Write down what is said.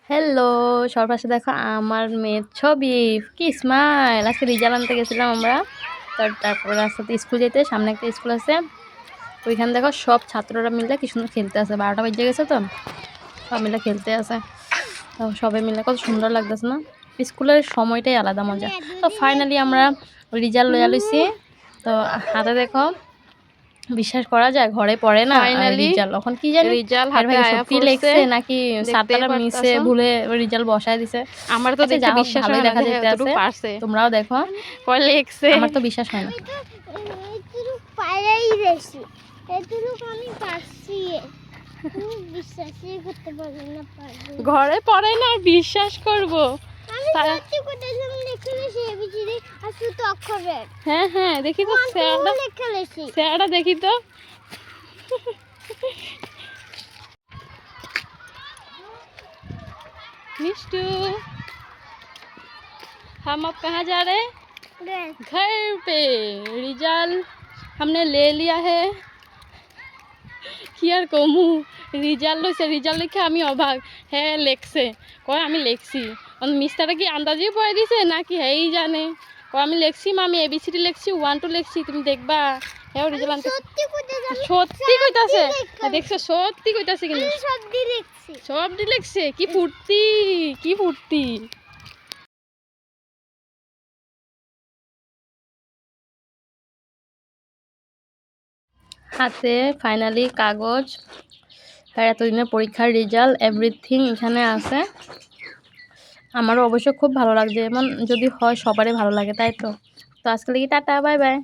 Hello, সবার পাশে দেখো আমার মেয়ের ছবি। কি স্মাইল! আজকে রেজাল্ট আনতে গেছিলাম আমরা। তারপর রাস্তাতে স্কুল যেতে সামনে একটা স্কুল আছে, ওইখানে দেখো সব ছাত্ররা মিলে কি সুন্দর খেলতে আছে। 12টা বেজে গেছে তো সব মিলে খেলতে আছে। তো সবাই মিলে কত সুন্দর লাগতেছে না? স্কুলের সময়টাই আলাদা মজা। তো ফাইনালি আমরা রেজাল্ট লইয়া লইছি। তো হাতে দেখো, বিশ্বাস করা যায় ঘরে পড়ে না ফাইনালি রেজাল্ট। এখন কি জানি রিজাল্ট এর হাতে ভাগে আয়া সত্যি পড়ছে, লেখছে নাকি দেখতেই সাতটারা মিসে পারতাছো। ভুলে রেজাল্ট বসায় দিছে। আমার তো আচ্ছা, দেখে যা হোক বিশ্বাস ভালোই হয় না দেখা যে যাইতে এতটুকু আছে। পারছে। তোমরাও দেখো, কয় লেখছে। আমার তো বিশ্বাস হয় না। ঘরে পড়ে না আর বিশ্বাস করবো? হ্যাঁ হ্যাঁ, দেখি তো স্যারটা দেখি তো। मिष्टू, हम अब कहाँ जा रहे हैं? घर पे। रिजल्ट हमने ले लिया है। কি আর কমু, রিজাল্ট লইছে। রিজাল্ট লিখে আমি অবাক। হ্যাঁ লেখছে, কয় আমি লেখছি। মিস্টারে কি আন্দাজেই পড়ে দিছে নাকি হ্যাঁ জানে। কয় আমি লেখছি মামি, এবিসিডি লেখছি, 1 2 লেখছি, তুমি দেখবা। হ্যাঁ রিজাল্ট আনতে সত্যি কইতাছে। দেখছো, সত্যি কইতাছে কিন্তু সব দি লেখছে। কি ফুর্তি, কি ফুর্তি। হাতে ফাইনালি কাগজ আর এতদিনের পরীক্ষার রেজাল্ট এভরিথিং এখানে আছে। আমারও অবশ্য খুব ভালো লাগছে, এমন যদি হয় সবারই ভালো লাগে, তাই তো। তো আজকে লাগি টাটা, বাই বাই।